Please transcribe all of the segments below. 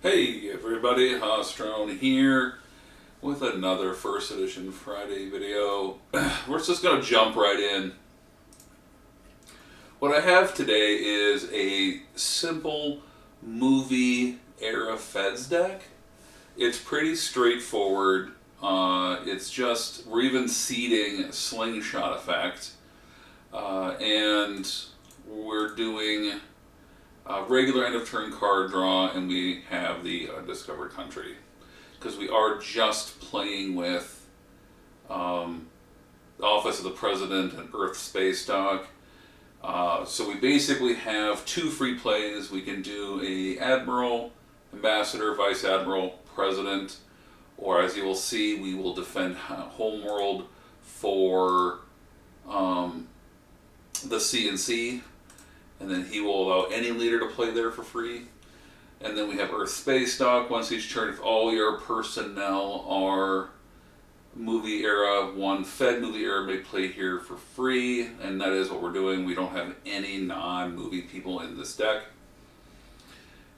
Hey everybody, Hostron here with another First Edition Friday video. We're just going to jump right in. What I have today is a simple movie era Feds deck. It's pretty straightforward. We're even seeding Slingshot Effect. And we're doing regular end of turn card draw, and we have the Undiscovered Country. Because we are just playing with the Office of the President and Earth Space Dock. So we basically have two free plays. We can do a Admiral, Ambassador, Vice Admiral, President, or as you will see, we will defend Homeworld for the CNC, and then he will allow any leader to play there for free. And then we have Earth Space Dock. Once each turn, if all your personnel are movie era, one Fed movie era may play here for free, and that is what we're doing. We don't have any non-movie people in this deck.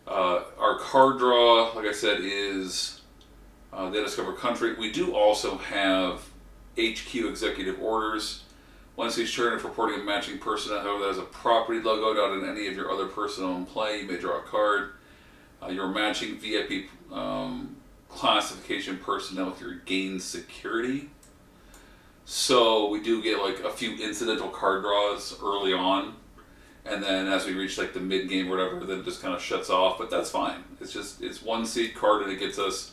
Our card draw, like I said, is the Undiscovered Country. We do also have HQ executive orders. Once each turn, if reporting a matching personnel, however, that has a property logo out in any of your other personnel in play, you may draw a card. Your matching VIP classification personnel with your gain security. So we do get like a few incidental card draws early on, and then as we reach like the mid game or whatever, then it just kind of shuts off. But that's fine. It's one seed card, and it gets us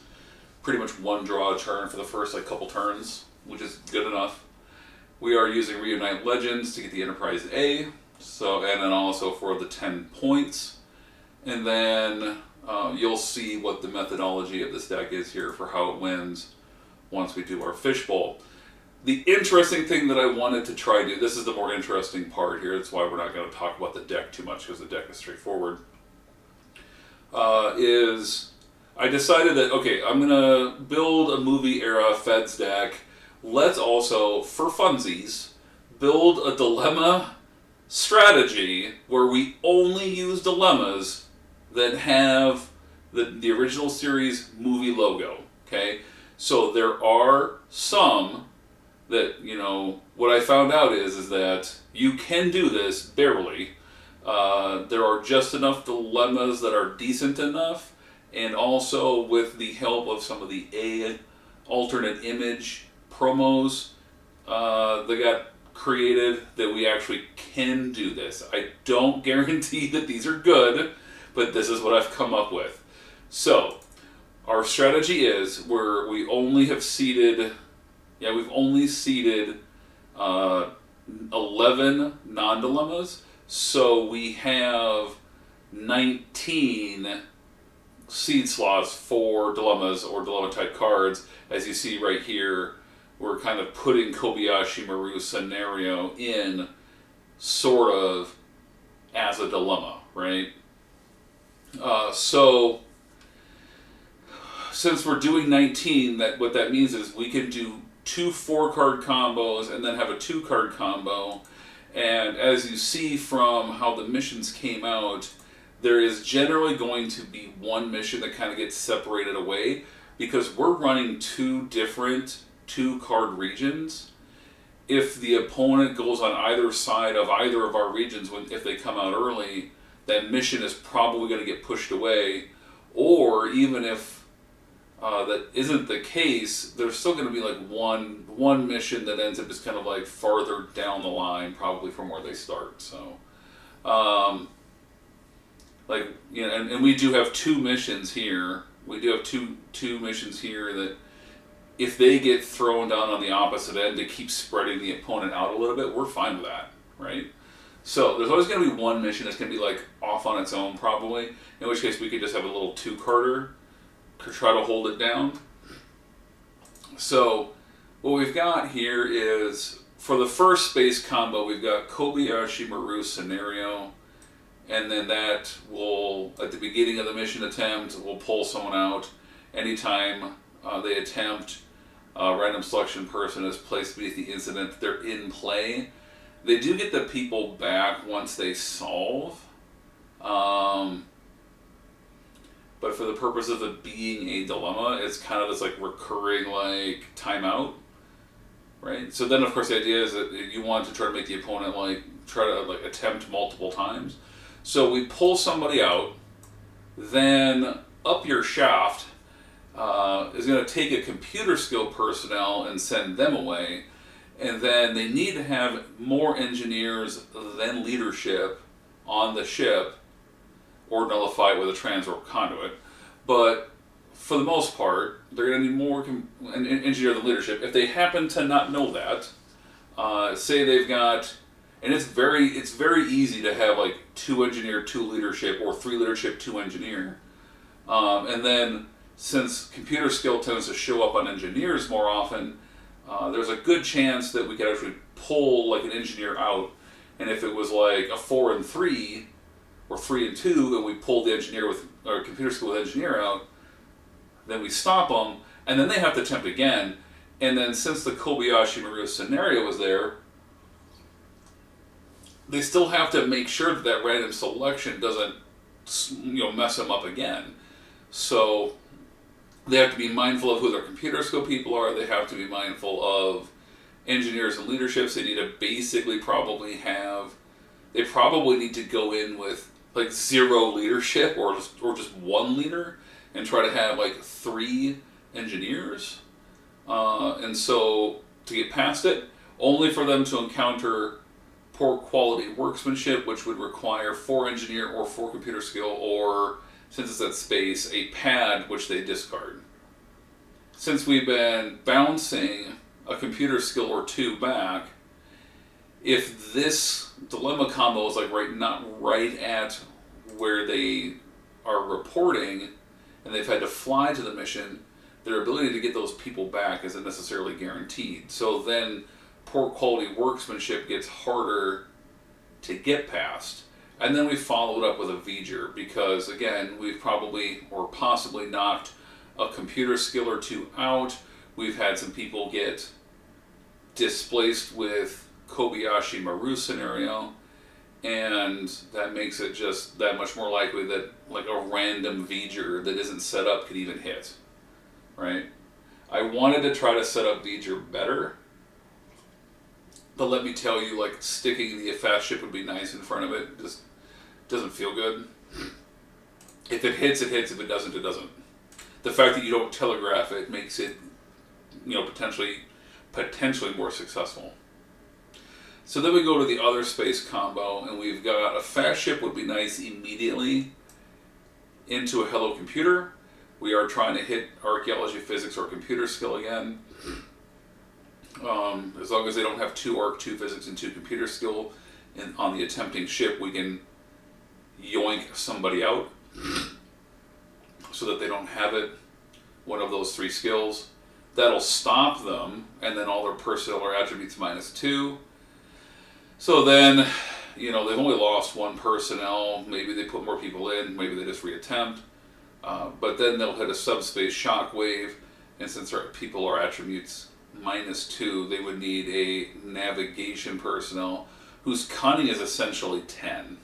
pretty much one draw a turn for the first like couple turns, which is good enough. We are using Reunite Legends to get the Enterprise A, and then also for the 10 points. And then you'll see what the methodology of this deck is here for how it wins once we do our fishbowl. The interesting thing that I wanted to try to do, this is the more interesting part here, that's why we're not going to talk about the deck too much because the deck is straightforward, is I decided that, okay, I'm going to build a movie era Feds deck. Let's also, for funsies, build a dilemma strategy where we only use dilemmas that have the original series movie logo, okay? So there are some that, what I found out is that you can do this barely. There are just enough dilemmas that are decent enough, and also with the help of some of the alternate image promos that got created, that we actually can do this. I don't guarantee that these are good, but this is what I've come up with. So our strategy is we only have seeded, we've only seeded 11 non-dilemmas. So we have 19 seed slots for dilemmas or dilemma type cards. As you see right here, we're kind of putting Kobayashi Maru scenario in sort of as a dilemma, right? So since we're doing 19, what that means is we can do 2 4-card combos and then have a 2-card combo. And as you see from how the missions came out, there is generally going to be one mission that kind of gets separated away because we're running 2 different 2-card regions. If the opponent goes on either side of either of our regions, if they come out early, that mission is probably going to get pushed away. Or even if that isn't the case, there's still going to be like one mission that ends up just kind of like farther down the line, probably from where they start. So, and we do have 2 missions here. We do have two missions here that, if they get thrown down on the opposite end to keep spreading the opponent out a little bit, we're fine with that, right? So there's always going to be one mission that's going to be like off on its own, probably, in which case we could just have a little 2-carder to try to hold it down. So what we've got here is, for the first space combo, we've got Kobayashi Maru scenario, and then that will, at the beginning of the mission attempt, we'll pull someone out. Anytime they attempt, random selection person is placed beneath the incident, they're in play. They do get the people back once they solve. but for the purpose of it being a dilemma, it's kind of this like recurring like timeout, right? So then, of course, the idea is that you want to try to make the opponent like try to like attempt multiple times. So we pull somebody out, then up your shaft is going to take a computer skill personnel and send them away, and then they need to have more engineers than leadership on the ship, or nullify it with a transwarp conduit. But for the most part, they're going to need more an engineer than leadership. If they happen to not know that, say they've got, and it's very easy to have like 2 engineer, 2 leadership, or 3 leadership, 2 engineer, and then since computer skill tends to show up on engineers more often, there's a good chance that we could actually pull like an engineer out. And if it was like a 4 and 3, or 3 and 2, and we pulled the engineer with, or computer skill with engineer out, then we stop them, and then they have to attempt again. And then since the Kobayashi Maru scenario was there, they still have to make sure that that random selection doesn't, mess them up again. So they have to be mindful of who their computer skill people are. They have to be mindful of engineers and leaderships. They need to basically they probably need to go in with like 0 leadership or just 1 leader and try to have like 3 engineers. And so to get past it, only for them to encounter poor quality workmanship, which would require 4 engineer or 4 computer skill, or since it's at space, a pad which they discard. Since we've been bouncing a computer skill or 2 back, if this dilemma combo is like not right at where they are reporting, and they've had to fly to the mission, their ability to get those people back isn't necessarily guaranteed. So then poor quality workmanship gets harder to get past. And then we follow it up with a V'ger, because again, we've probably or possibly knocked a computer skill or 2 out. We've had some people get displaced with Kobayashi Maru scenario, and that makes it just that much more likely that like a random V'ger that isn't set up could even hit, right? I wanted to try to set up V'ger better, but let me tell you, like sticking the fast ship would be nice in front of it just doesn't feel good. If it hits, it hits. If it doesn't, it doesn't. The fact that you don't telegraph it makes it, potentially more successful. So then we go to the other space combo, and we've got a fast ship would be nice immediately into a hello computer. We are trying to hit archaeology, physics, or computer skill again. As long as they don't have 2 arc, 2 physics, and 2 computer skill on the attempting ship, we can yoink somebody out so that they don't have it, one of those 3 skills. That'll stop them, and then all their personnel or attributes -2. So then, they've only lost 1 personnel. Maybe they put more people in. Maybe they just reattempt. But then they'll hit a subspace shockwave, and since their people are attributes -2, they would need a navigation personnel whose cunning is essentially 10.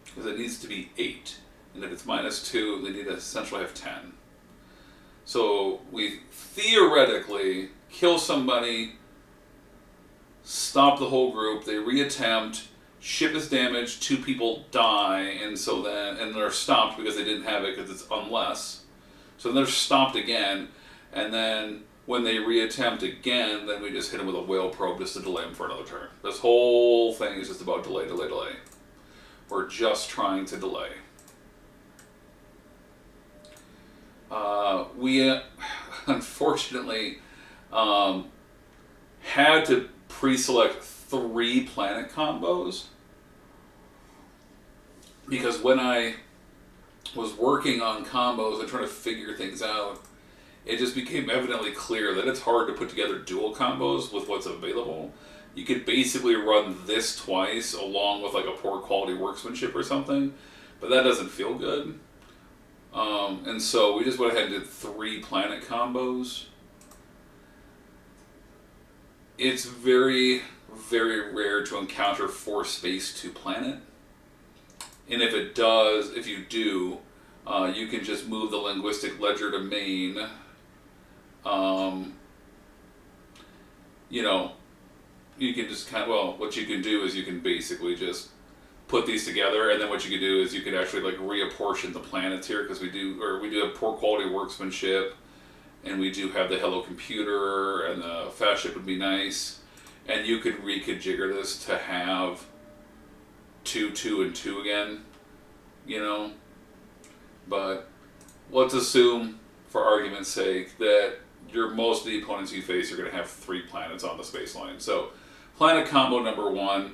Because it needs to be 8. And if it's -2, they need to essentially have 10. So we theoretically kill somebody, stop the whole group, they reattempt, ship is damaged, 2 people die, and they're stopped because they didn't have it because it's unless. So then they're stopped again, and then when they reattempt again, then we just hit them with a whale probe just to delay them for another turn. This whole thing is just about delay, delay, delay. We're just trying to delay. We unfortunately had to pre-select 3 planet combos, because when I was working on combos and trying to figure things out, it just became evidently clear that it's hard to put together dual combos with what's available. You could basically run this twice along with like a poor quality workmanship or something, but that doesn't feel good. And so we just went ahead and did 3 planet combos. It's very, very rare to encounter 4 space to planet. And if you do, You can just move the linguistic ledger to main. Um, you know, you can just kind of, well, what you can do is you can basically just put these together, and then what you can do is you can actually like reapportion the planets here, because we do have poor quality workmanship, and we do have the Hello Computer, and the fast ship would be nice, and you could reconfigure this to have 2, 2, and 2 again, you know. But let's assume, for argument's sake, that most of the opponents you face are going to have 3 planets on the space line. So, planet combo number 1,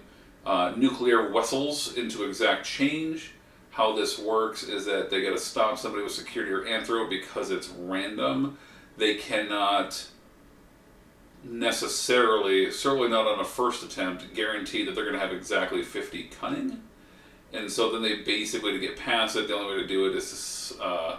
nuclear vessels into exact change. How this works is that they got to stop somebody with security or anthro because it's random. They cannot necessarily, certainly not on a first attempt, guarantee that they're going to have exactly 50 cunning. And so then they basically, to get past it, the only way to do it is to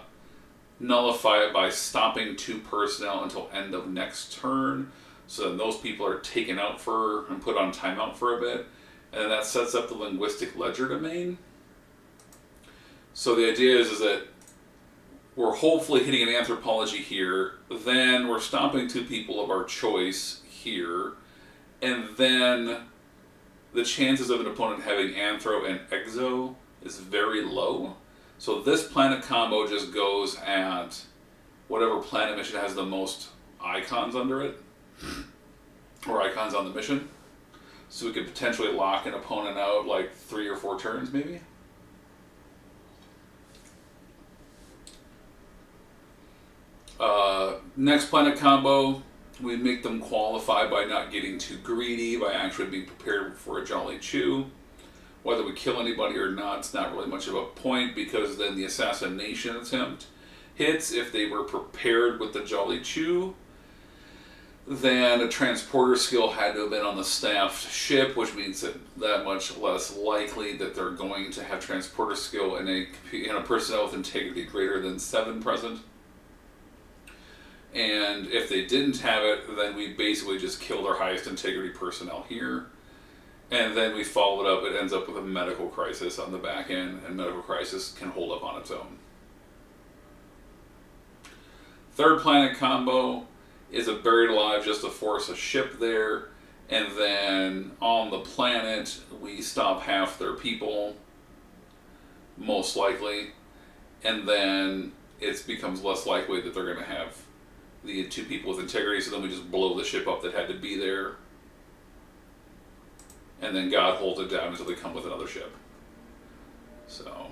nullify it by stopping 2 personnel until end of next turn. So then those people are taken out and put on timeout for a bit. And then that sets up the linguistic ledger domain. So the idea is that we're hopefully hitting an anthropology here, then we're stopping 2 people of our choice here, and then the chances of an opponent having anthro and exo is very low. So this planet combo just goes at whatever planet mission has the most icons under it, or icons on the mission. So we could potentially lock an opponent out like 3 or 4 turns maybe. Next planet combo, we make them qualify by not getting too greedy, by actually being prepared for a Jolly Chew. Whether we kill anybody or not, it's not really much of a point, because then the assassination attempt hits. If they were prepared with the Jolly Chew, then a transporter skill had to have been on the staffed ship, which means that much less likely that they're going to have transporter skill in a personnel with integrity greater than 7 present. And if they didn't have it, then we basically just kill their highest integrity personnel here. And then we follow it up. It ends up with a medical crisis on the back end, and medical crisis can hold up on its own. Third planet combo is a buried alive, just to force a ship there. And then on the planet, we stop half their people, most likely. And then it becomes less likely that they're going to have the 2 people with integrity, so then we just blow the ship up that had to be there. And then God holds it down until they come with another ship. So,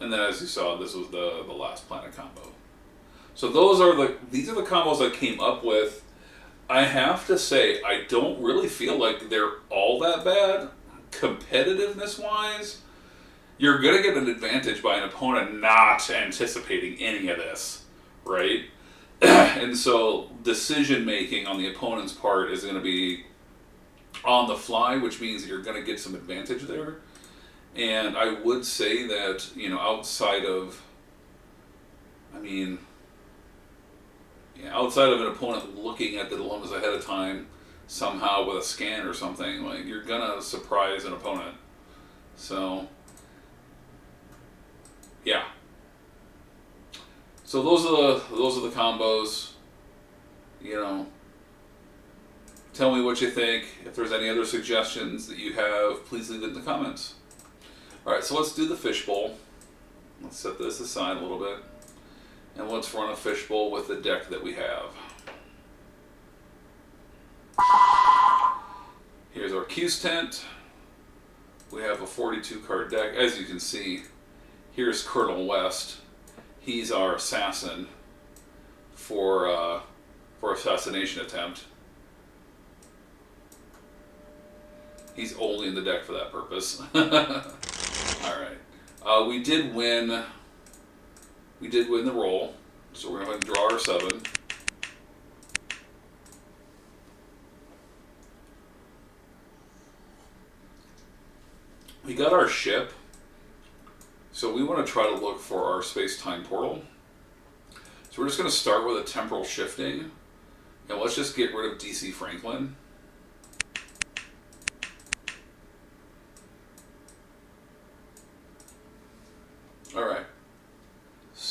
and then as you saw, this was the last planet combo. So these are the combos I came up with. I have to say, I don't really feel like they're all that bad, competitiveness-wise. You're going to get an advantage by an opponent not anticipating any of this, right? And so decision-making on the opponent's part is going to be on the fly, which means that you're going to get some advantage there. And I would say that, outside of an opponent looking at the dilemmas ahead of time, somehow with a scan or something, like, you're going to surprise an opponent. So, yeah. So those are the combos. Tell me what you think. If there's any other suggestions that you have, please leave it in the comments. All right, so let's do the fishbowl. Let's set this aside a little bit, and let's run a fishbowl with the deck that we have. Here's our Q's tent. We have a 42 card deck. As you can see, here's Colonel West. He's our assassin for assassination attempt. He's only in the deck for that purpose. All right. We did win the roll, so we're going to draw our 7. We got our ship. So we want to try to look for our space-time portal. So we're just going to start with a temporal shifting. And let's just get rid of DC Franklin. Alright.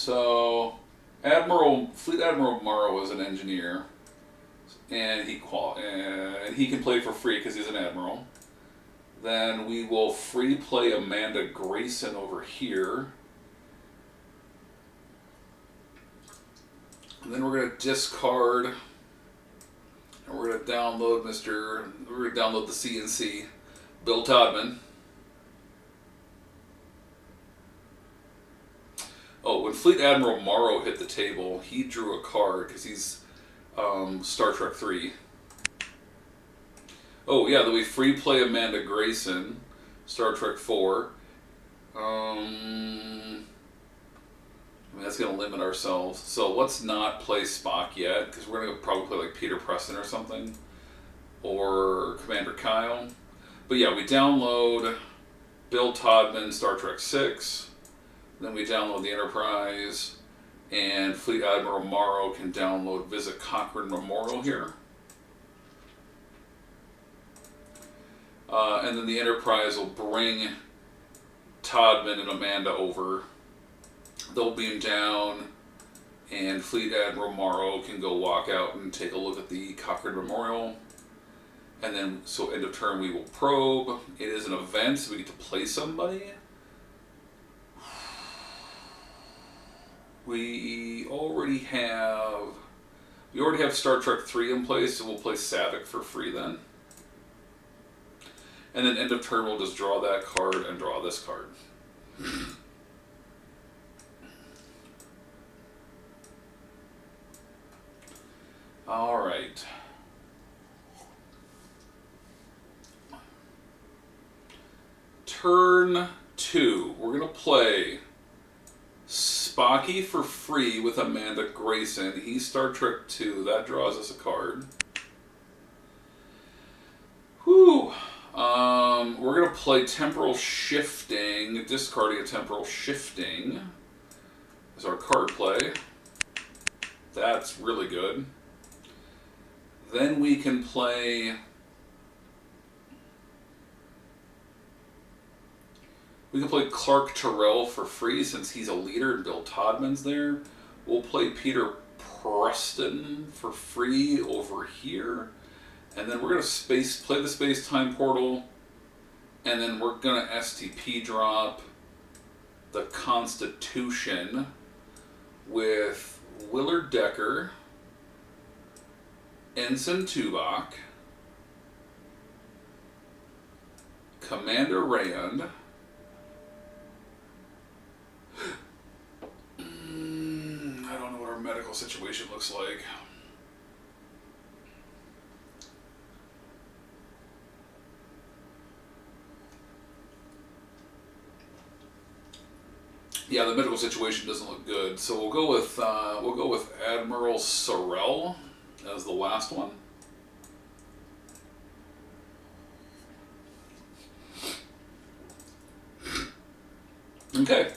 So, Fleet Admiral Morrow is an engineer, and he can play for free because he's an admiral. Then we will free play Amanda Grayson over here. And then we're gonna discard, and we're gonna download the CNC, Bill Todman. Oh, when Fleet Admiral Morrow hit the table, he drew a card because he's Star Trek 3. Oh, yeah, then we free play Amanda Grayson, Star Trek 4. I mean, that's going to limit ourselves. So let's not play Spock yet, because we're going to probably play like Peter Preston or something. Or Commander Kyle. But yeah, we download Bill Todman, Star Trek 6. Then we download the Enterprise. And Fleet Admiral Morrow can download Visit Cochrane Memorial here. And then the Enterprise will bring Todman and Amanda over. They'll beam down, and Fleet Admiral Morrow can go walk out and take a look at the Cochrane Memorial. And then, so end of turn, we will probe. It is an event, so we get to play somebody. We already have Star Trek 3 in place, so we'll play Saavik for free then. And then end of turn, we'll just draw that card and draw this card. All right. Turn 2. We're going to play Spocky for free with Amanda Grayson. He's Star Trek 2. That draws us a card. Whew. We're going to play Temporal Shifting, discarding a Temporal Shifting as our card play. That's really good. Then we can play... Clark Terrell for free since he's a leader and Bill Todman's there. We'll play Peter Preston for free over here. And then we're going to play the space-time portal. And then we're going to STP drop the Constitution with Willard Decker, Ensign Tuvok, Commander Rand, I don't know what our medical situation looks like. Yeah, the medical situation doesn't look good, so we'll go with Admiral Sorrell as the last one. Okay,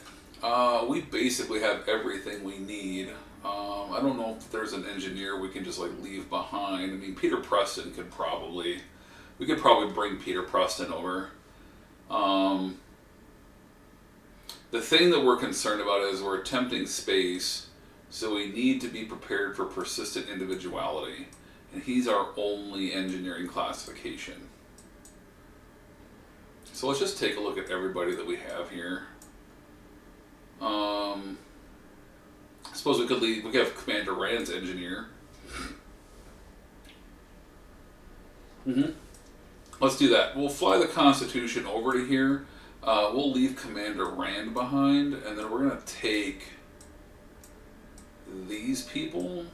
we basically have everything we need. I don't know if there's an engineer we can just like leave behind. I mean, Peter Preston we could probably bring Peter Preston over. The thing that we're concerned about is we're attempting space, so we need to be prepared for persistent individuality. And he's our only engineering classification. So let's just take a look at everybody that we have here. I suppose we could have Commander Rand's engineer. Let's do that. We'll fly the Constitution over to here. We'll leave Commander Rand behind, and then we're going to take these people.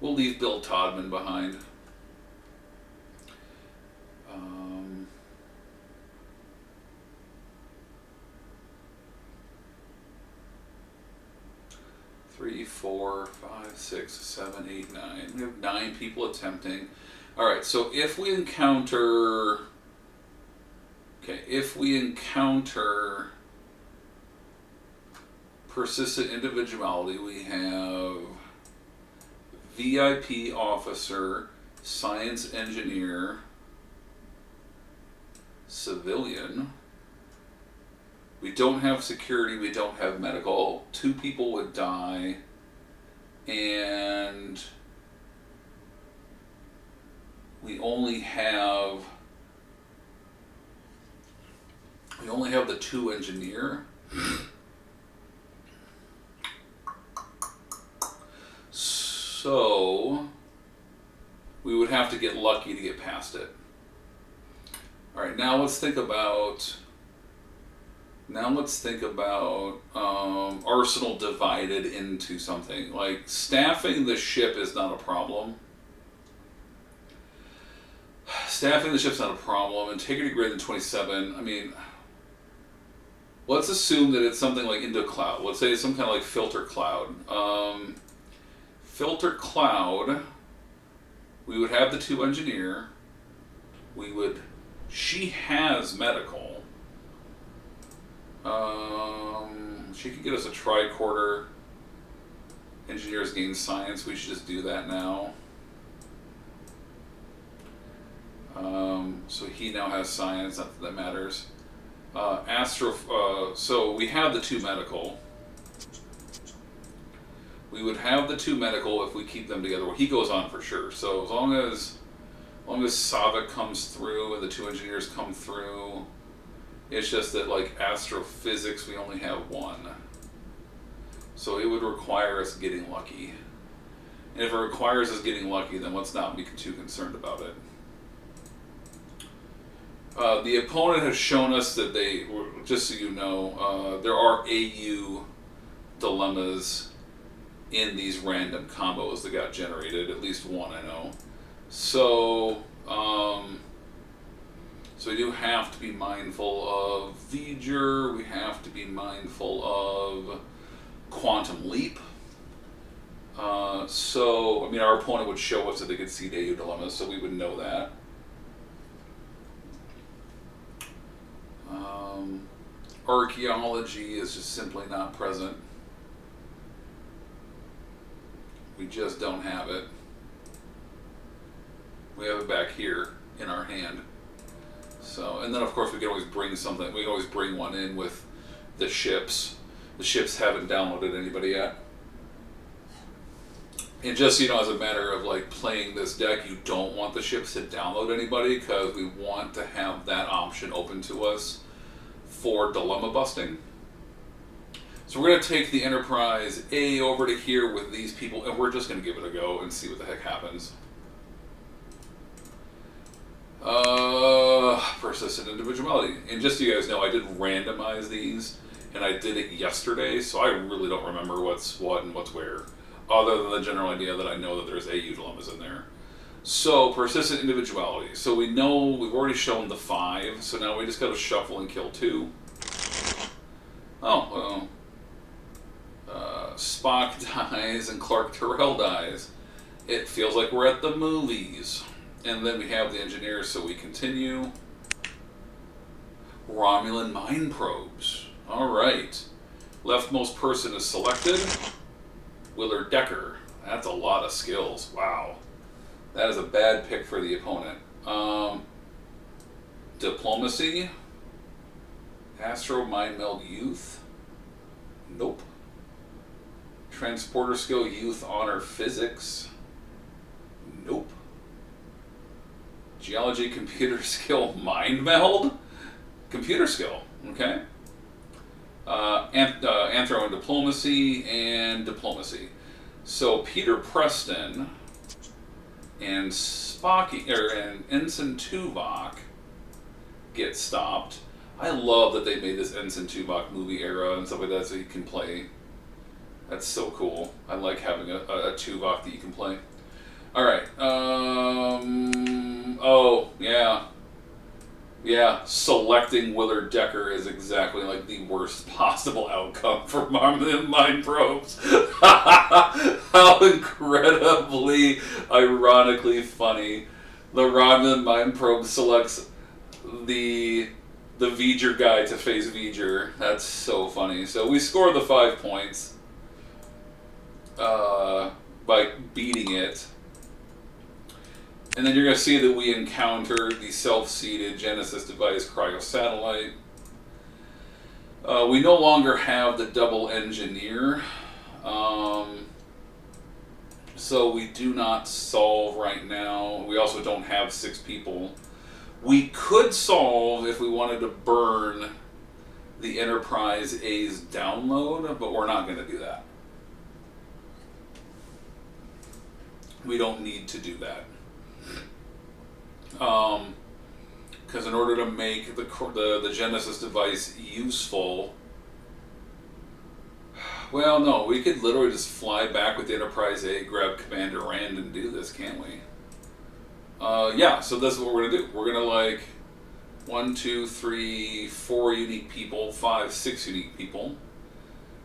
We'll leave Bill Todman behind. 3, 4, 5, 6, 7, 8, 9. We have 9 people attempting. Alright, so if we encounter... persistent individuality, we have VIP officer, science engineer, civilian, We don't have security, we don't have medical. 2 people would die, and we only have the 2 engineer. So we would have to get lucky to get past it. All right, now let's think about Arsenal divided into something. Like, staffing the ship is not a problem. Staffing the ship's not a problem. Integrity greater than 27. I mean, let's assume that it's something like into cloud. Let's say it's some kind of like filter cloud. Filter cloud. We would have the 2 engineer. She has medical. She could get us a tricorder. Engineers gain science. We should just do that now. So he now has science. Not that that matters. So we have the 2 medical. We would have the 2 medical if we keep them together. Well, he goes on for sure. So as long as Savik comes through and the 2 engineers come through, it's just that, like, astrophysics, we only have 1. So it would require us getting lucky. And if it requires us getting lucky, then let's not be too concerned about it. The opponent has shown us that just so you know, there are AU dilemmas in these random combos that got generated. At least 1, I know. So, so we do have to be mindful of V'ger. We have to be mindful of Quantum Leap. So, I mean, our opponent would show us that they could see the AU dilemmas, so we would know that. Archaeology is just simply not present. We just don't have it. We have it back here in our hand. So, and then of course we can always bring something. We can always bring one in with the ships. The ships haven't downloaded anybody yet. And just, you know, as a matter of like playing this deck, you don't want the ships to download anybody because we want to have that option open to us for dilemma busting. So we're going to take the Enterprise A over to here with these people, and we're just going to give it a go and see what the heck happens. Persistent individuality. And just so you guys know, I did randomize these, and I did it yesterday, so I really don't remember what's what and what's where, other than the general idea that I know that there's AU dilemmas in there. So, persistent individuality. So we know, we've already shown the 5, so now we just got to shuffle and kill 2. Oh, well. Spock dies and Clark Terrell dies. It feels like we're at the movies. And then we have the engineers, so we continue. Romulan mine probes. Alright. Leftmost person is selected. Willard Decker. That's a lot of skills. Wow. That is a bad pick for the opponent. Diplomacy. Astro Mind Meld Youth. Nope. Transporter Skill Youth Honor Physics. Nope. Geology Computer Skill Mind Meld. Computer Skill. Okay. Anthro and Diplomacy and Diplomacy. So Peter Preston and and Ensign Tuvok get stopped. I love that they made this Ensign Tuvok movie era and stuff like that so you can play. That's so cool. I like having a Tuvok that you can play. Alright. Oh, yeah. Yeah, selecting Willard Decker is exactly like the worst possible outcome for Mind Probes. How incredibly, ironically funny. The Romulan Mind Probe selects the V'ger guy to face V'ger. That's so funny. So we score the 5 points by beating it. And then you're going to see that we encounter the self-seated Genesis device cryosatellite. We no longer have the double engineer. Um, so we do not solve right now. We also don't have 6 people. We could solve if we wanted to burn the Enterprise A's download, but we're not going to do that. We don't need to do that. Because in order to make the Genesis device useful, well, no, we could literally just fly back with the Enterprise A, grab Commander Rand, and do this, can't we? Yeah, so this is what we're going to do. We're going to, like, 1, 2, 3, 4 unique people, 5, 6 unique people.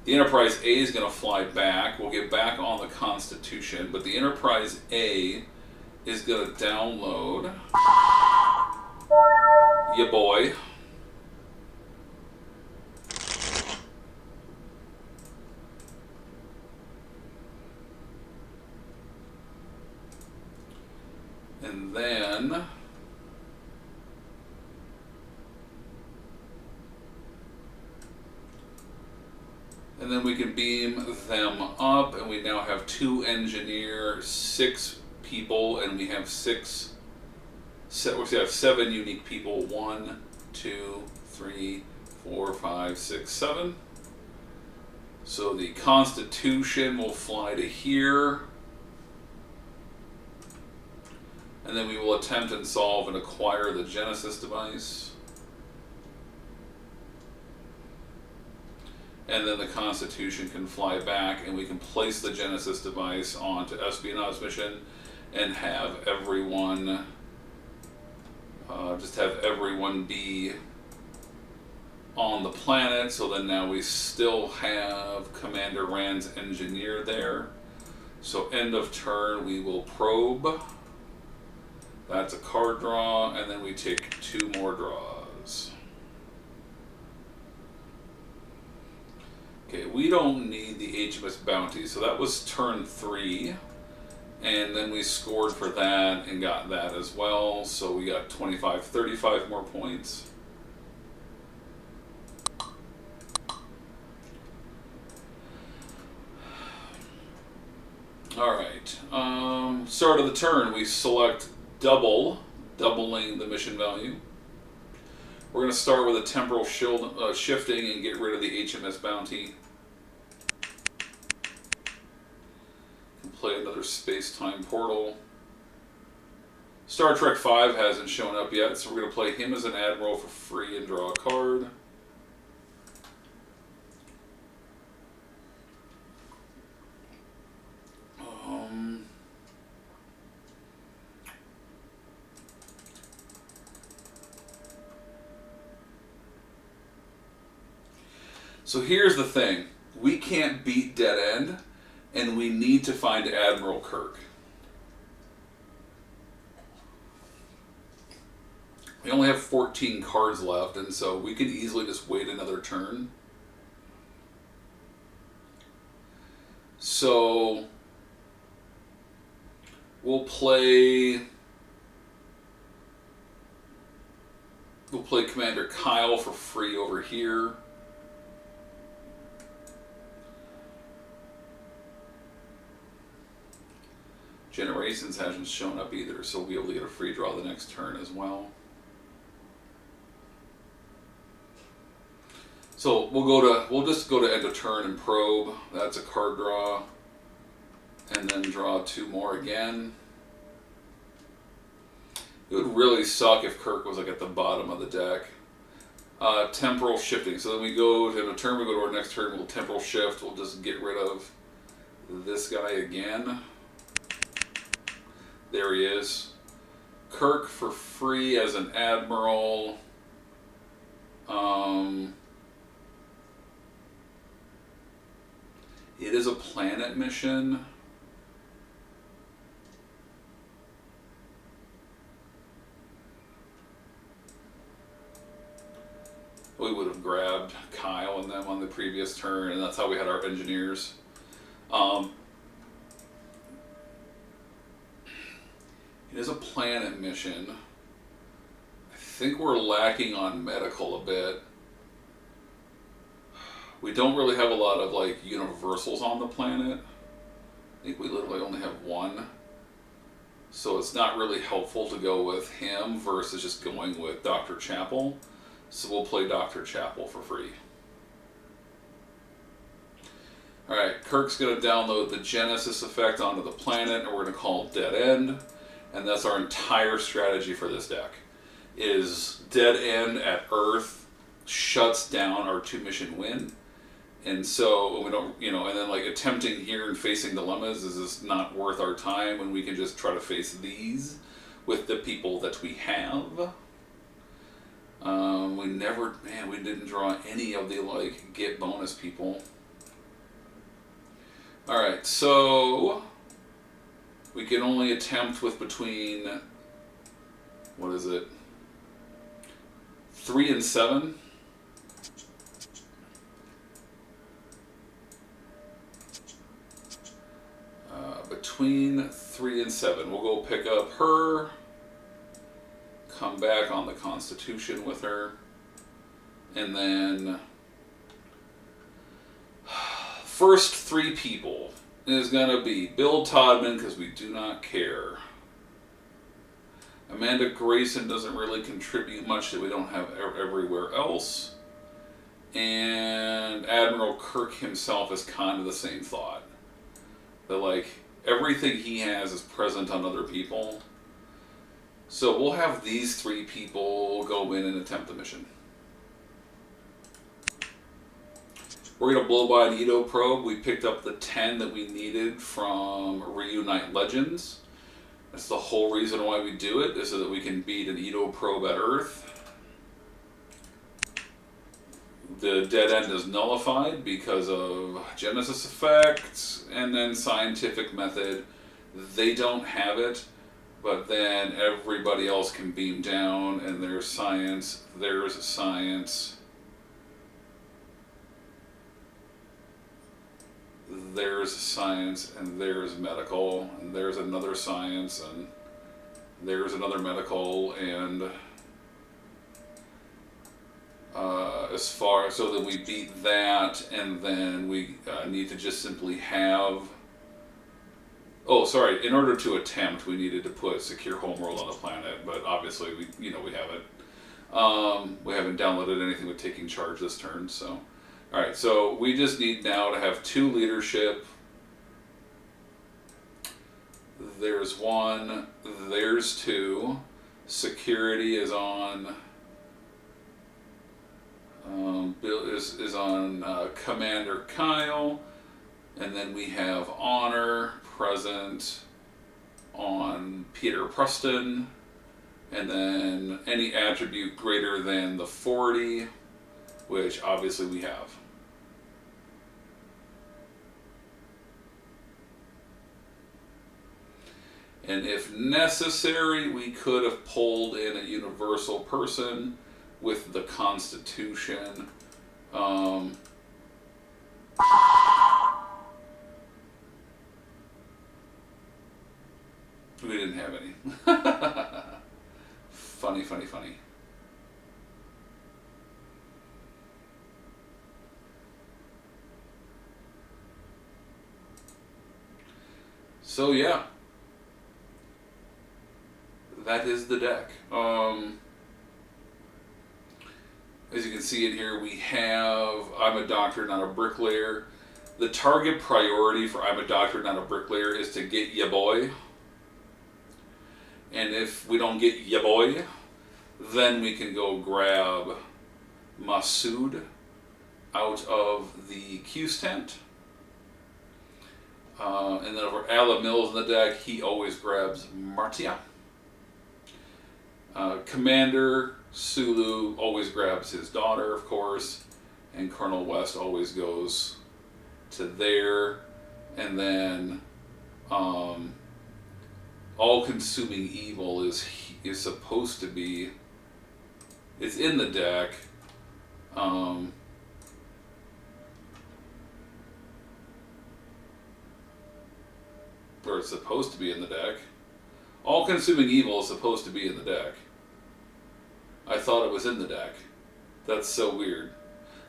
The Enterprise A is going to fly back. We'll get back on the Constitution, but the Enterprise A is going to download ya boy. And then we can beam them up, and we now have 2 engineer, 6 people, and we have 7 unique people. 1, 2, 3, 4, 5, 6, 7. So the Constitution will fly to here. And then we will attempt and solve and acquire the Genesis device. And then the Constitution can fly back, and we can place the Genesis device onto espionage mission and have everyone, just have everyone be on the planet. So then now we still have Commander Rand's engineer there. So end of turn, we will probe. That's a card draw, and then we take 2 more draws. Okay, we don't need the HMS Bounty, so that was turn 3. And then we scored for that and got that as well, so we got 25, 35 more points. Alright, start of the turn, we select doubling the mission value. We're going to start with a temporal shifting and get rid of the HMS Bounty. And play another space-time portal. Star Trek V hasn't shown up yet, so we're going to play him as an admiral for free and draw a card. So here's the thing. We can't beat Dead End, and we need to find Admiral Kirk. We only have 14 cards left, and so we can easily just wait another turn. So we'll play Commander Kyle for free over here. Generations hasn't shown up either, so we'll be able to get a free draw the next turn as well. So we'll just go to end of turn and probe. That's a card draw. And then draw 2 more again. It would really suck if Kirk was like at the bottom of the deck. Temporal shifting. So then we go to end of turn, we go to our next turn, we'll temporal shift. We'll just get rid of this guy again. There he is. Kirk for free as an admiral. It is a planet mission. We would have grabbed Kyle and them on the previous turn, and that's how we had our engineers. It is a planet mission. I think we're lacking on medical a bit. We don't really have a lot of like universals on the planet. I think we literally only have one. So it's not really helpful to go with him versus just going with Dr. Chapel. So we'll play Dr. Chapel for free. Alright, Kirk's going to download the Genesis effect onto the planet, and we're going to call it Dead End. And that's our entire strategy for this deck. Is Dead End at Earth shuts down our 2-mission win. And so we don't, and then like attempting here and facing dilemmas is just not worth our time when we can just try to face these with the people that we have. We didn't draw any of the like get bonus people. Alright, so we can only attempt with between, what is it, 3 and 7. Between 3 and 7. We'll go pick up her, come back on the Constitution with her, and then first 3 people is going to be Bill Todman, because we do not care. Amanda Grayson doesn't really contribute much that we don't have everywhere else. And Admiral Kirk himself is kind of the same thought. That like everything he has is present on other people. So we'll have these 3 people go in and attempt the mission. We're going to blow by an Edo probe. We picked up the 10 that we needed from Reunite Legends. That's the whole reason why we do it, is so that we can beat an Edo probe at Earth. The Dead End is nullified because of Genesis effect, and then Scientific Method. They don't have it, but then everybody else can beam down, and there's science, there's science, there's science, and there's medical, and there's another science, and there's another medical, and as far so that we beat that, and then we need to just simply have. Oh, sorry. In order to attempt, we needed to put Secure Homeworld on the planet, but obviously we haven't. We haven't downloaded anything with taking charge this turn. So, all right. So we just need now to have 2 leadership. There's 1. There's 2. Security is on. Bill is on Commander Kyle, and then we have Honor present on Peter Preston, and then any attribute greater than the 40, which obviously we have. And if necessary, we could have pulled in a universal person with the Constitution. We didn't have any. Funny. So yeah, that is the deck. As you can see in here, we have I'm a Doctor, Not a Bricklayer. The target priority for I'm a Doctor, Not a Bricklayer is to get ya boy. And if we don't get ya boy, then we can go grab Masood out of the Q's tent. And then over Ala Mills in the deck, he always grabs Martia. Commander Sulu always grabs his daughter, of course, and Colonel West always goes to there. And then All-Consuming Evil is supposed to be, it's in the deck. Or it's supposed to be in the deck. All-Consuming Evil is supposed to be in the deck. I thought it was in the deck. That's so weird.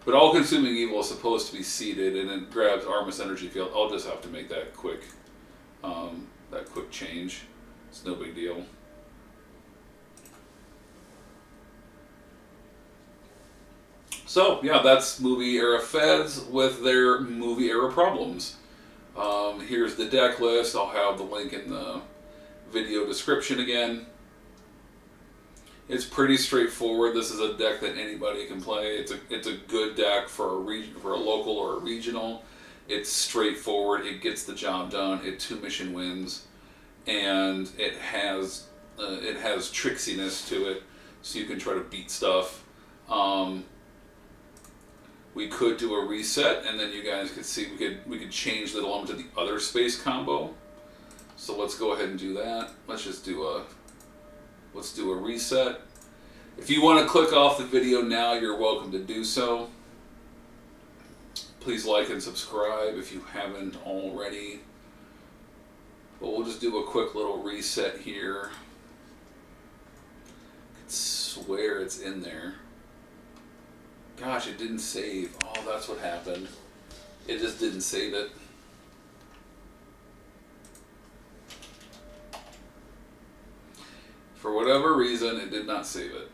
But all consuming evil is supposed to be seeded, and it grabs Armus energy field. I'll just have to make that quick change. It's no big deal. So yeah, that's movie era feds with their movie era problems. Here's the deck list. I'll have the link in the video description again. It's pretty straightforward. This is a deck that anybody can play. It's a good deck for a local or a regional. It's straightforward. It gets the job done. It 2-mission wins, and it has tricksiness to it, so you can try to beat stuff. We could do a reset, and then you guys could see we could change the dilemma to the other space combo. So let's go ahead and do that. Let's do a reset. If you want to click off the video now, you're welcome to do so. Please like and subscribe if you haven't already. But we'll just do a quick little reset here. I could swear it's in there. Gosh, it didn't save. Oh, that's what happened. It just didn't save it. For whatever reason, it did not save it.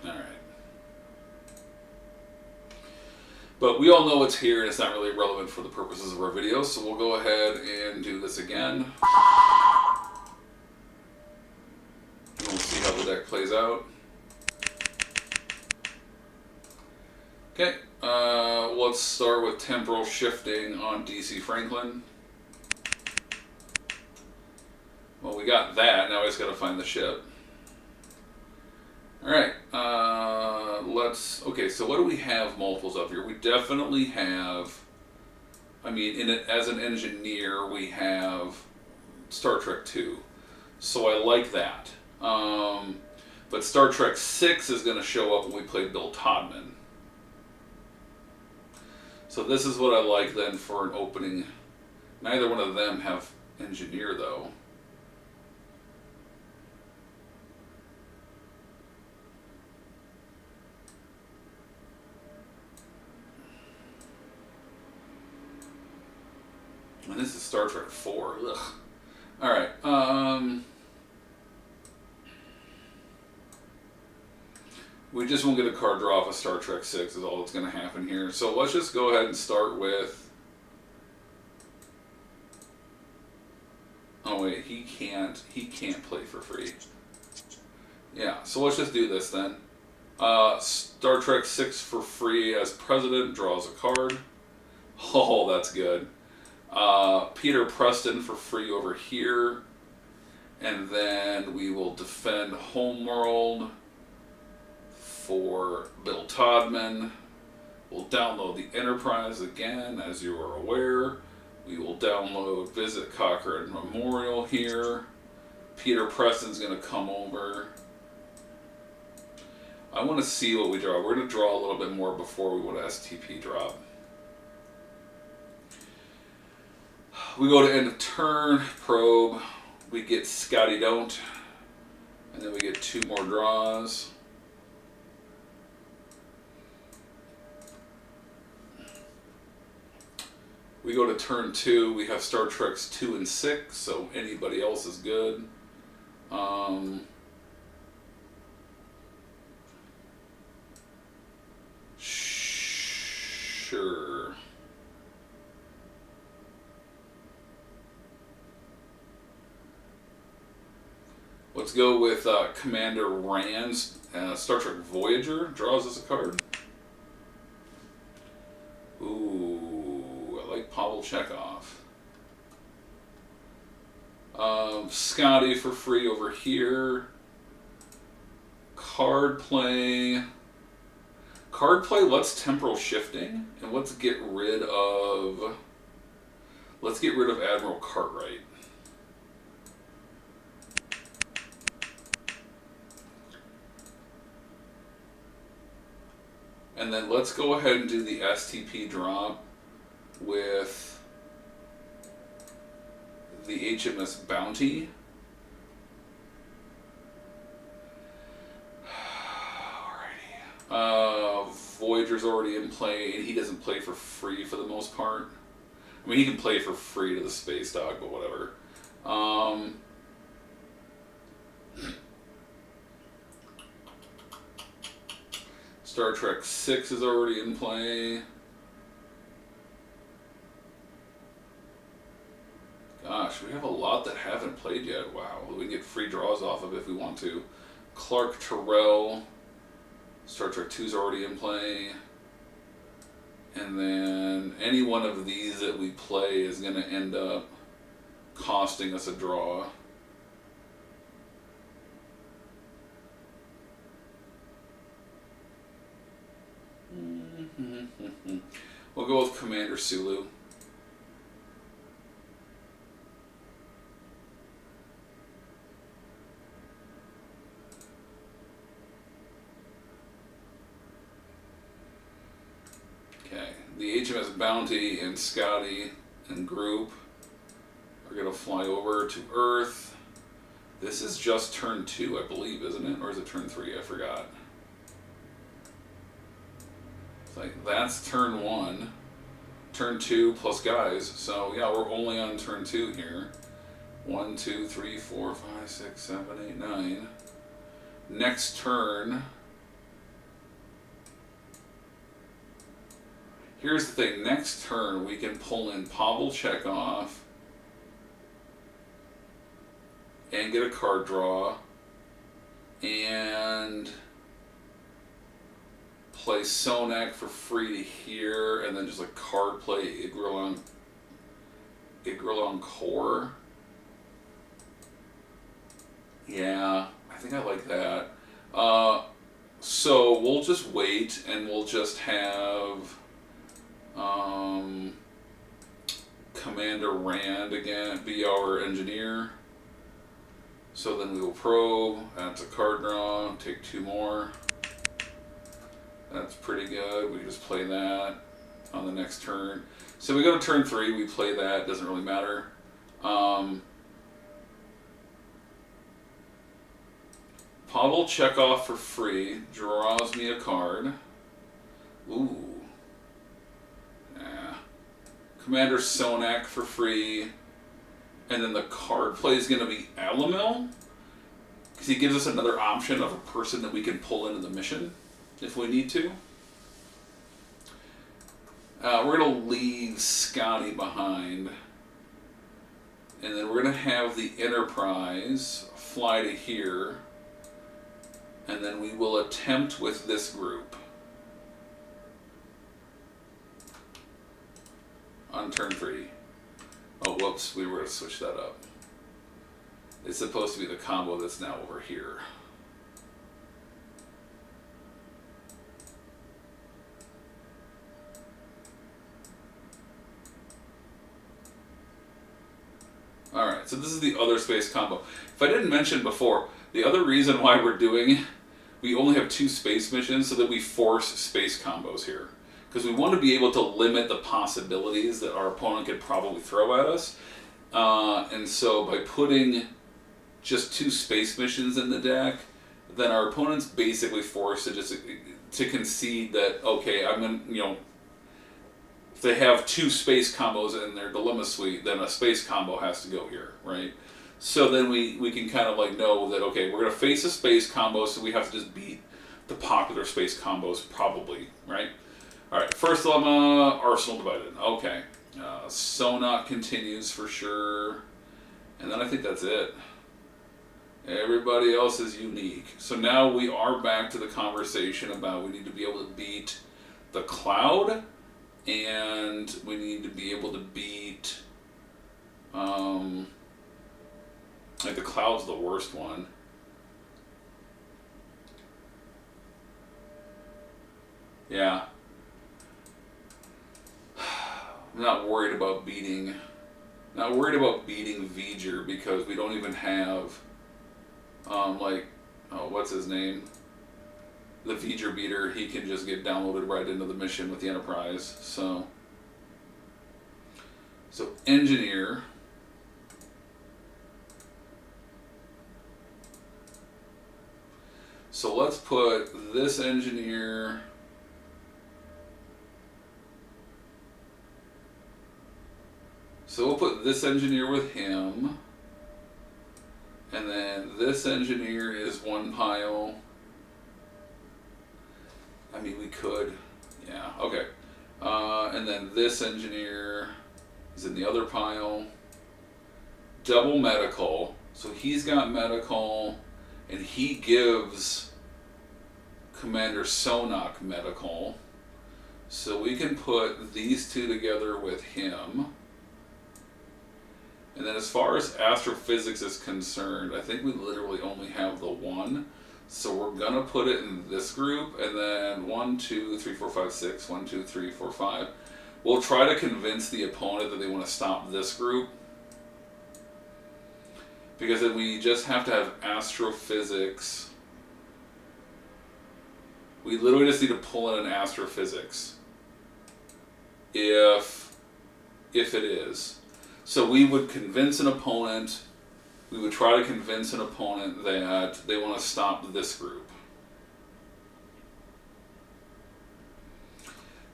Alright. But we all know it's here, and it's not really relevant for the purposes of our video, so we'll go ahead and do this again. And we'll see how the deck plays out. Okay, let's start with temporal shifting on DC Franklin. Well, we got that. Now I just got to find the ship. All right. Okay, so what do we have multiples of here? We definitely have. I mean, as an engineer, we have Star Trek 2, so I like that. But Star Trek 6 is going to show up when we play Bill Todman. So this is what I like then for an opening. Neither one of them have engineer though. And this is Star Trek 4. Ugh. Alright. We just won't get a card draw off of Star Trek 6 is all that's going to happen here. So let's just go ahead and start with... Oh wait, he can't play for free. Yeah, so let's just do this then. Star Trek 6 for free as president, draws a card. Oh, that's good. Peter Preston for free over here. And then we will defend Homeworld for Bill Todman. We'll download the Enterprise again, as you are aware. We will download Visit Cochrane Memorial here. Peter Preston's going to come over. I want to see what we draw. We're going to draw a little bit more before we want to STP drop. We go to end of turn, probe. We get Scotty Don't. And then we get 2 more draws. We go to turn 2, we have Star Treks 2 and 6, so anybody else is good. Sure. Let's go with Commander Rand's Star Trek Voyager, draws us a card. Ooh, I like Pavel Chekhov. Scotty for free over here. Card play, let's temporal shifting, and let's get rid of Admiral Cartwright. And then let's go ahead and do the STP drop with the HMS Bounty. Alrighty. Voyager's already in play, and he doesn't play for free for the most part. I mean, he can play for free to the space dock, but whatever. Star Trek 6 is already in play. Gosh, we have a lot that haven't played yet. Wow, we can get free draws off of if we want to. Clark Terrell. Star Trek 2 is already in play. And then any one of these that we play is going to end up costing us a draw. We'll go with Commander Sulu. Okay, the HMS Bounty and Scotty and group are going to fly over to Earth. This is just turn 2, I believe, isn't it? Or is it turn 3? I forgot. It's like, that's turn 1. Turn 2 plus guys. So, yeah, we're only on turn 2 here. 1, 2, 3, 4, 5, 6, 7, 8, 9. Next turn. Here's the thing. Next turn, we can pull in Pavel Chekhov and get a card draw and play Sonak for free to here, and then just a card play Igrilon Core. Yeah, I think I like that. So we'll just wait, and we'll just have Commander Rand again be our engineer. So then we will probe, that's a card draw, take 2 more. That's pretty good. We can just play that on the next turn. So we go to turn 3, we play that, doesn't really matter. Pavel Chekhov for free, draws me a card. Ooh. Yeah. Commander Sonak for free. And then the card play is going to be Alamil, because he gives us another option of a person that we can pull into the mission if we need to. We're going to leave Scotty behind. And then we're going to have the Enterprise fly to here. And then we will attempt with this group on turn 3. Oh, whoops, we were going to switch that up. It's supposed to be the combo that's now over here. Alright, so this is the other space combo. If I didn't mention before, the other reason why we're doing, we only have 2 space missions so that we force space combos here. Because we want to be able to limit the possibilities that our opponent could probably throw at us. And so by putting just 2 space missions in the deck, then our opponent's basically forced to concede that, okay, I'm going to, if they have 2 space combos in their dilemma suite, then a space combo has to go here, right? So then we can kind of like know that, okay, we're going to face a space combo, so we have to just beat the popular space combos probably, right? Alright, first dilemma, Arsenal divided. Okay. Sonat continues for sure. And then I think that's it. Everybody else is unique. So now we are back to the conversation about we need to be able to beat the Cloud, and we need to be able to beat like the Cloud's the worst one. Yeah. I'm not worried about beating V'ger, because we don't even have what's his name? The V'ger beater. He can just get downloaded right into the mission with the Enterprise. So engineer. So let's put this engineer So we'll put this engineer with him. And then this engineer is one pile. I mean, we could. Yeah, okay. And then this engineer is in the other pile. Double medical. So he's got medical, and he gives Commander Sonak medical. So we can put these two together with him. And then as far as astrophysics is concerned, I think we literally only have the one. So we're going to put it in this group, and then 1, 2, 3, 4, 5, 6, 1, 2, 3, 4, 5. We'll try to convince the opponent that they want to stop this group. Because then we just have to have astrophysics. We literally just need to pull in an astrophysics. If it is. So we would convince an opponent, we would try to convince an opponent that they want to stop this group.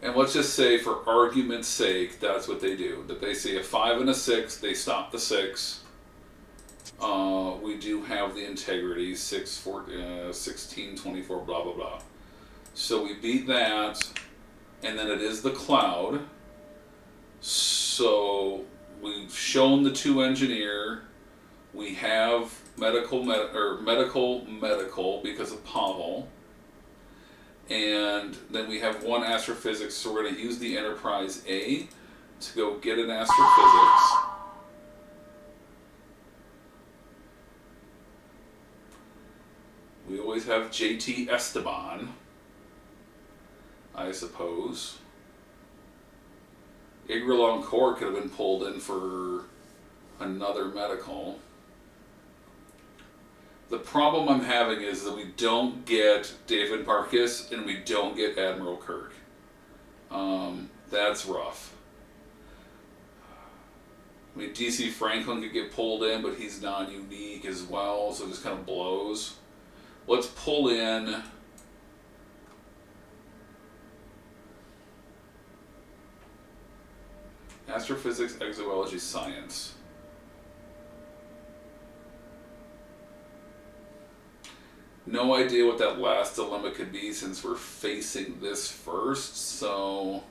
And let's just say, for argument's sake, that's what they do. That they see a 5 and a 6, they stop the 6. We do have the integrity, 6, 4, 16, 24, blah, blah, blah. So we beat that, and then it is the cloud. So we've shown the 2 engineer. We have medical because of Pavel. And then we have 1 astrophysics, so we're going to use the Enterprise A to go get an astrophysics. We always have JT Esteban, I suppose. Igralon Core could have been pulled in for another medical. The problem I'm having is that we don't get David Marcus and we don't get Admiral Kirk. That's rough. I mean, DC Franklin could get pulled in, but he's non-unique as well, so it just kind of blows. Let's pull in Astrophysics, Exoology, Science. No idea what that last dilemma could be since we're facing this first, so...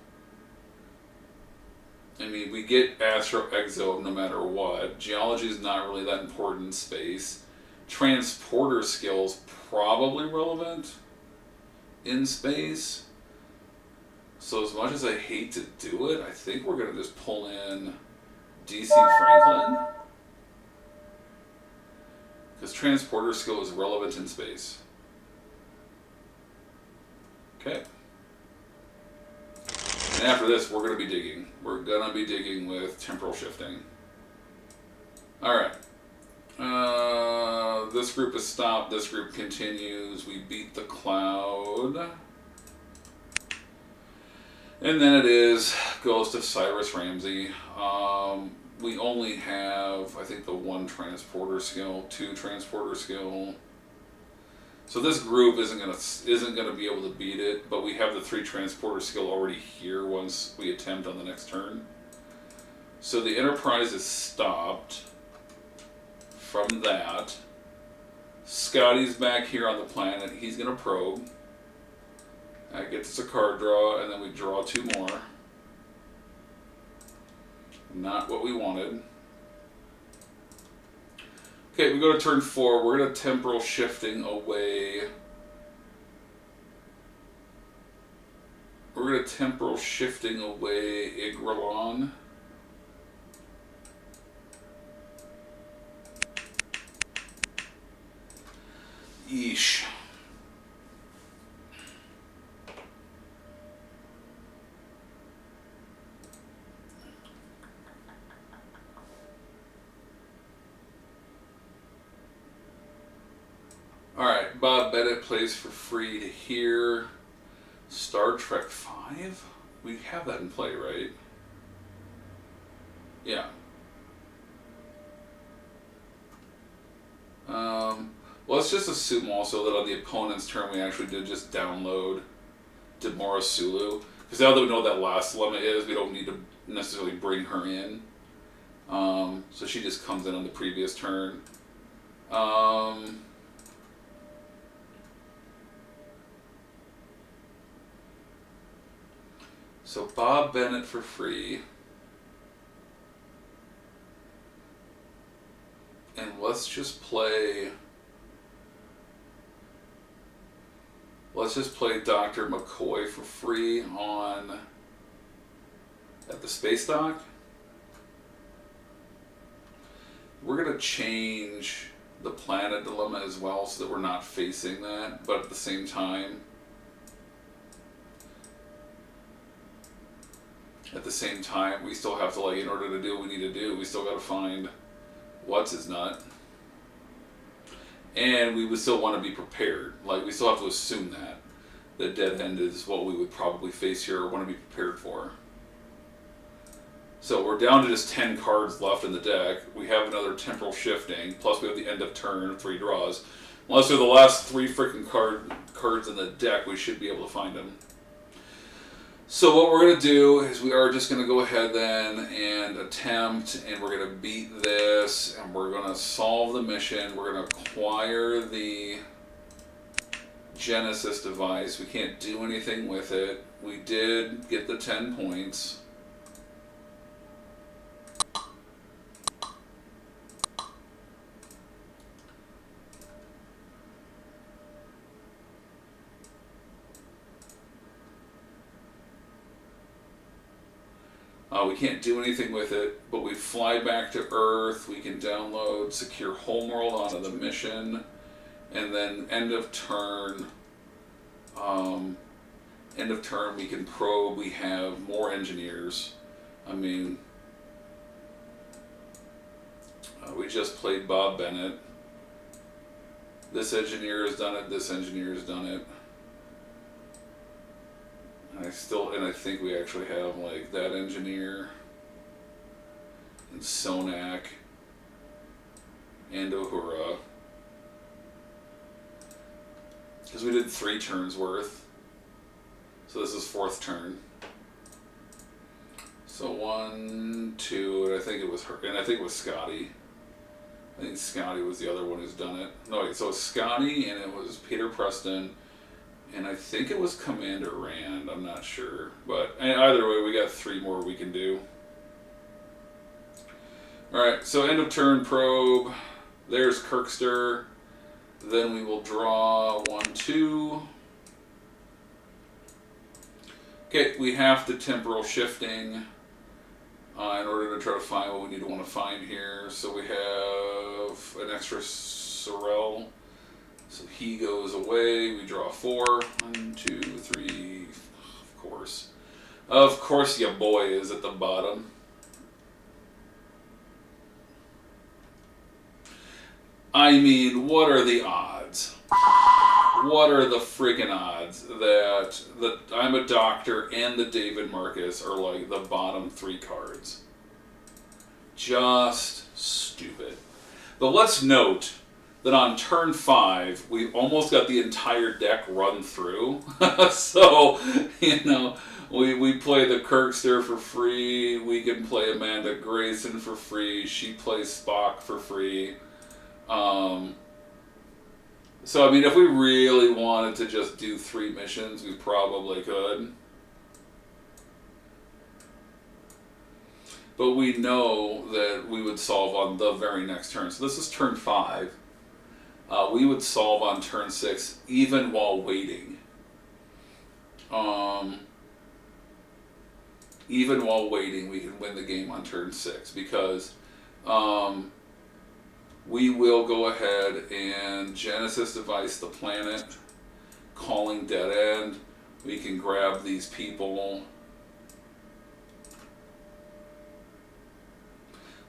I mean, we get Astro Exo no matter what. Geology is not really that important in space. Transporter skills probably relevant in space. So as much as I hate to do it, I think we're going to just pull in DC Franklin. Because transporter skill is relevant in space. Okay. And after this, we're going to be digging. We're going to be digging with temporal shifting. Alright. This group is stopped. This group continues. We beat the cloud. And then it is Ghost of Cyrus Ramsey. We only have, I think, the 1 transporter skill, 2 transporter skill. So this group isn't gonna be able to beat it, but we have the 3 transporter skill already here once we attempt on the next turn. So the Enterprise is stopped from that. Scotty's back here on the planet. He's gonna probe. That gets us a card draw, and then we draw 2 more. Not what we wanted. Okay, we go to turn 4. We're going to temporal shifting away. We're going to temporal shifting away Igralon. Yeesh. Alright, Bob Bennett plays for free to here. Star Trek 5? We have that in play, right? Yeah. Let's just assume also that on the opponent's turn we actually did just download Demora Sulu. Because now that we know what that last dilemma is, we don't need to necessarily bring her in. So she just comes in on the previous turn. So Bob Bennett for free. And let's just play Dr. McCoy for free at the space dock. We're going to change the planet dilemma as well so that we're not facing that, but at the same time, we still have to, like, in order to do what we need to do, we still got to find what's his nut. And we would still want to be prepared. Like, we still have to assume that the dead end is what we would probably face here or want to be prepared for. So we're down to just 10 cards left in the deck. We have another temporal shifting, plus we have the end of turn, 3 draws. Unless they're the last 3 freaking cards in the deck, we should be able to find them. So what we're going to do is we are just going to go ahead then and attempt, and we're going to beat this, and we're going to solve the mission. We're going to acquire the Genesis device. We can't do anything with it. We did get the 10 points. We can't do anything with it, but we fly back to Earth. We can download Secure Homeworld onto the mission, and then end of turn, we can probe. We have more engineers. I mean, we just played Bob Bennett. This engineer has done it. This engineer has done it. And I think we actually have, like, that engineer and Sonak and Uhura. Because we did 3 turns worth. So this is 4th turn. So 1, 2, and I think it was her, and I think it was Scotty. I think Scotty was the other one who's done it. No, wait, so it was Scotty, and it was Peter Preston, and I think it was Commander Rand, I'm not sure. But either way, we got 3 more we can do. Alright, so end of turn probe. There's Kirkster. Then we will draw 1, 2. Okay, we have the temporal shifting in order to try to find what we need to want to find here. So we have an extra Sorrel. So he goes away. We draw 4. 1, 2, 3. Of course. Of course, your boy is at the bottom. I mean, what are the odds? What are the freaking odds that I'm a Doctor and the David Marcus are like the bottom 3 cards? Just stupid. But let's note that on turn 5, we almost got the entire deck run through. So, you know, we play the Kirkster for free. We can play Amanda Grayson for free. She plays Spock for free. So, I mean, if we really wanted to just do 3 missions, we probably could. But we know that we would solve on the very next turn. So this is turn 5. We would solve on turn 6 even while waiting. Even while waiting, we can win the game on turn 6 because we will go ahead and Genesis device the planet, calling dead end. We can grab these people.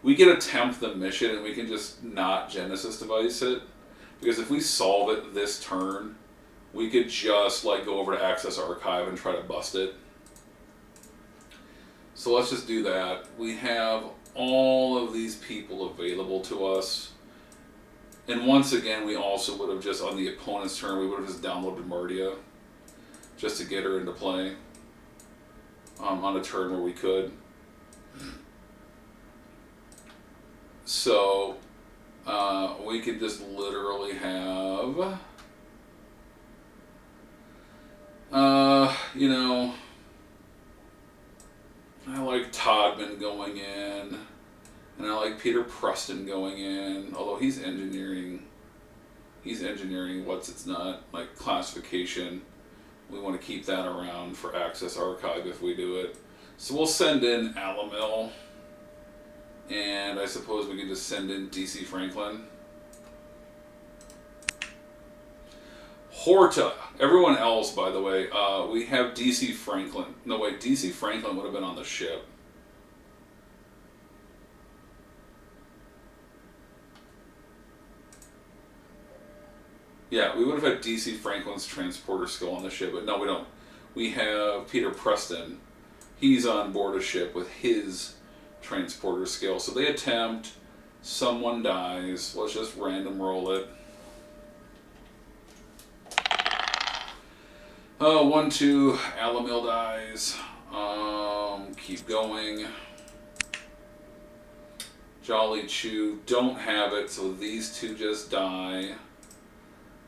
We can attempt the mission and we can just not Genesis device it. Because if we solve it this turn, we could just like go over to Access Archive and try to bust it. So let's just do that. We have all of these people available to us. And once again, we also would have just, on the opponent's turn, we would have just downloaded Mardia just to get her into play on a turn where we could. So we could just literally have, you know, I like Todman going in, and I like Peter Preston going in, although he's engineering what's it's not, like classification. We want to keep that around for Access Archive if we do it. So we'll send in Alamil, and I suppose we can just send in DC Franklin. Horta. Everyone else, by the way, we have DC Franklin. No, wait, DC Franklin would have been on the ship. Yeah, we would have had DC Franklin's transporter skill on the ship, but no, we don't. We have Peter Preston. He's on board a ship with his transporter skill. So they attempt, someone dies. Let's just random roll it. 1, 2, Alamil dies. Keep going. Jolly Chew, don't have it, so these two just die.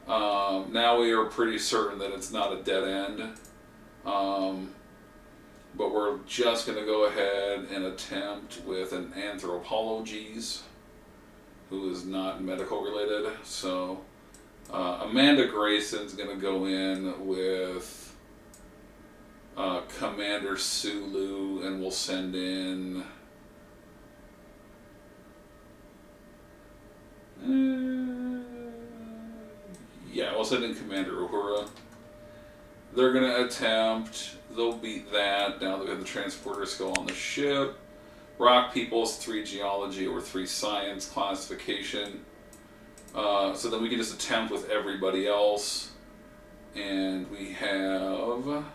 Now we are pretty certain that it's not a dead end. But we're just going to go ahead and attempt with an Anthropologies, who is not medical related. So Amanda Grayson's going to go in with Commander Sulu, and we'll send in... yeah, we'll send in Commander Uhura. They're going to attempt, they'll beat that, now that we have the transporter skill on the ship. Rock People's 3 Geology or 3 Science classification. So then we can just attempt with everybody else. And we have...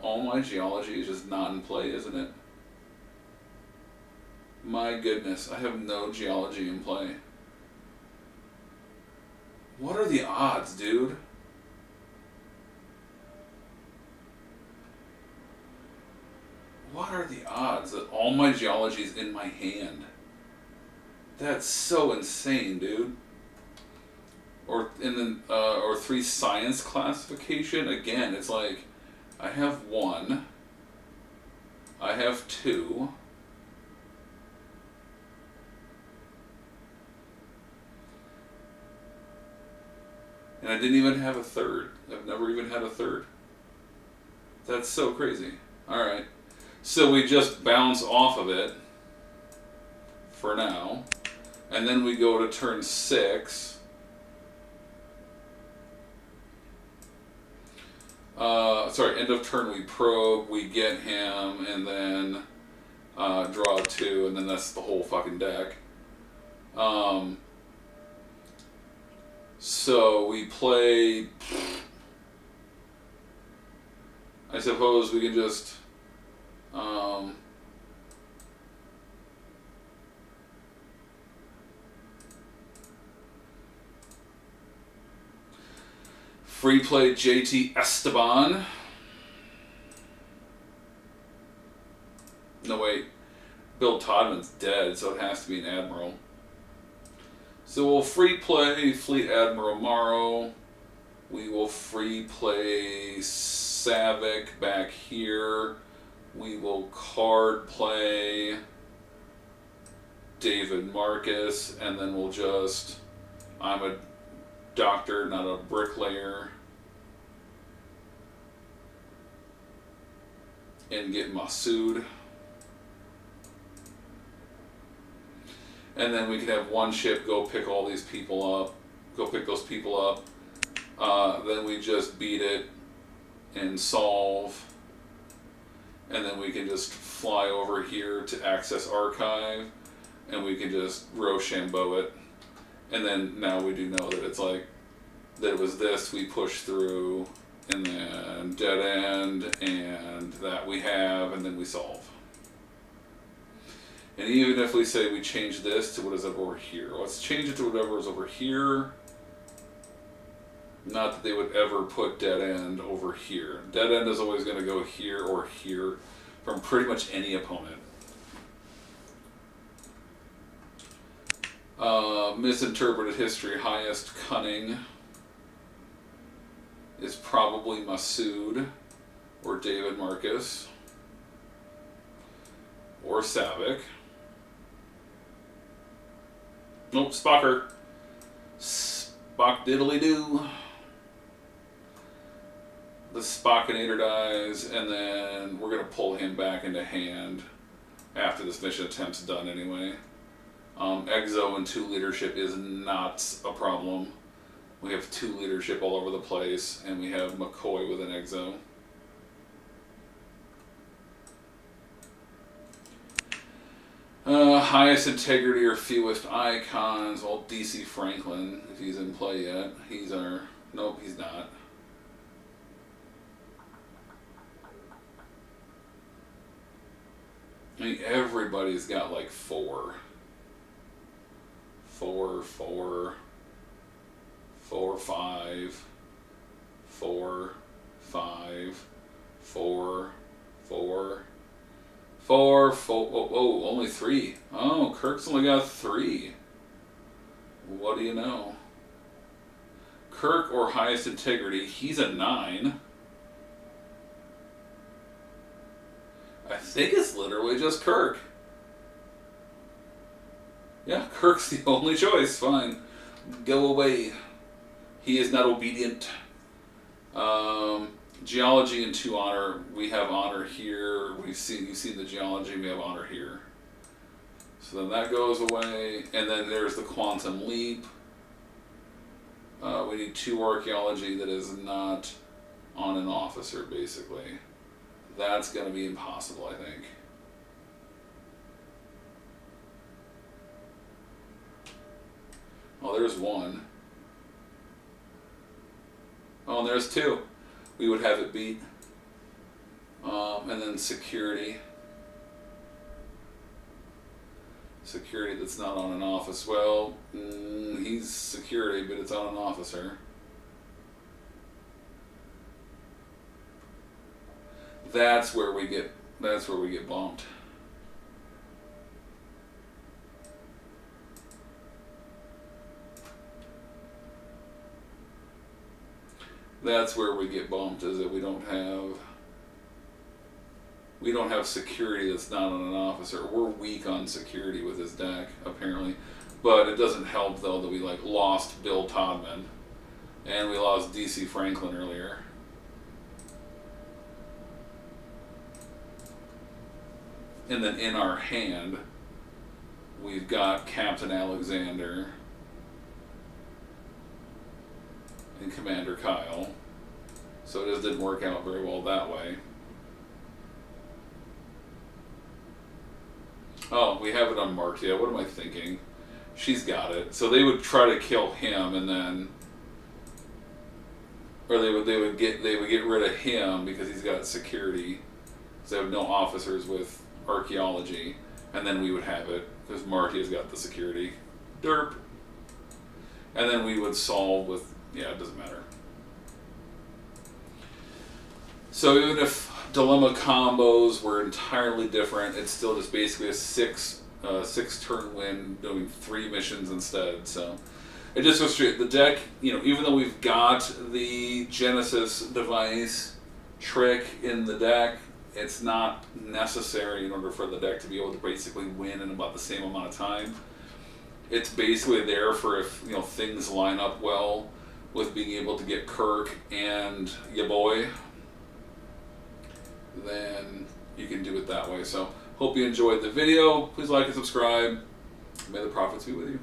all my geology is just not in play, isn't it? My goodness, I have no geology in play. What are the odds, dude? What are the odds that all my geology is in my hand? That's so insane, dude. Or and then or 3 Science classification. Again, it's like I have 1. I have 2. And I didn't even have a 3rd. I've never even had a 3rd. That's so crazy. Alright. So we just bounce off of it for now. And then we go to turn 6. Sorry, end of turn we probe, we get him, and then draw 2, and then that's the whole fucking deck. So we play... I suppose we can just... free play JT Esteban. No, wait. Bill Todman's dead, so it has to be an Admiral. So we'll free play Fleet Admiral Morrow. We will free play Savick back here. We will card play David Marcus, and then we'll just... I'm a doctor, not a bricklayer. And get Masood. And then we can have one ship go pick all these people up. Go pick those people up. Then we just beat it and solve. And then we can just fly over here to Access Archive. And we can just Rochambeau it. And then now we do know that it's like, that it was this we push through, and then dead end, and that we have, and then we solve. And even if we say we change this to what is over here, let's change it to whatever is over here. Not that they would ever put dead end over here. Dead end is always going to go here or here from pretty much any opponent. Misinterpreted history, highest cunning is probably Masood or David Marcus or Savick. Nope, Spocker. Spock diddly doo. The Spockinator dies, and then we're going to pull him back into hand after this mission attempt's done anyway. Exo and 2 leadership is not a problem. We have 2 leadership all over the place, and we have McCoy with an Exo. Highest integrity or fewest icons. Well, DC Franklin, if he's in play yet. He's our... Nope, he's not. I mean, everybody's got like 4. 4, 4, 4, 5, 4, 5, 4, 4, 4, 4. Oh, only 3. Oh, Kirk's only got 3. What do you know? Kirk or highest integrity, he's a 9. I think it's literally just Kirk. Yeah, Kirk's the only choice. Fine. Go away. He is not obedient. Geology and 2 honor. We have honor here. You've seen the geology. We have honor here. So then that goes away. And then there's the quantum leap. We need 2 archaeology that is not on an officer, basically. That's going to be impossible, I think. Oh, there's 1. Oh, and there's 2. We would have it beat. And then security. Security that's not on an office. Well, he's security, but it's on an officer. That's where we get bumped. That's where we get bumped, is that we don't have security that's not on an officer. We're weak on security with this deck, apparently. But it doesn't help, though, that we lost Bill Todman. And we lost DC Franklin earlier. And then in our hand, we've got Captain Alexander and Commander Kyle. So it just didn't work out very well that way. Oh, we have it unmarked. Yeah, what am I thinking? She's got it. So they would try to kill him, and then, or they would get rid of him because he's got security. So they have no officers with archaeology, and then we would have it because Marty has got the security. Derp. And then we would solve with, yeah, it doesn't matter. So even if dilemma combos were entirely different, it's still just basically a 6 turn win doing 3 missions instead. So it just goes straight. The deck, even though we've got the Genesis device trick in the deck, it's not necessary in order for the deck to be able to basically win in about the same amount of time. It's basically there for if things line up well with being able to get Kirk and ya boy, then you can do it that way. So hope you enjoyed the video. Please like and subscribe. May the profits be with you.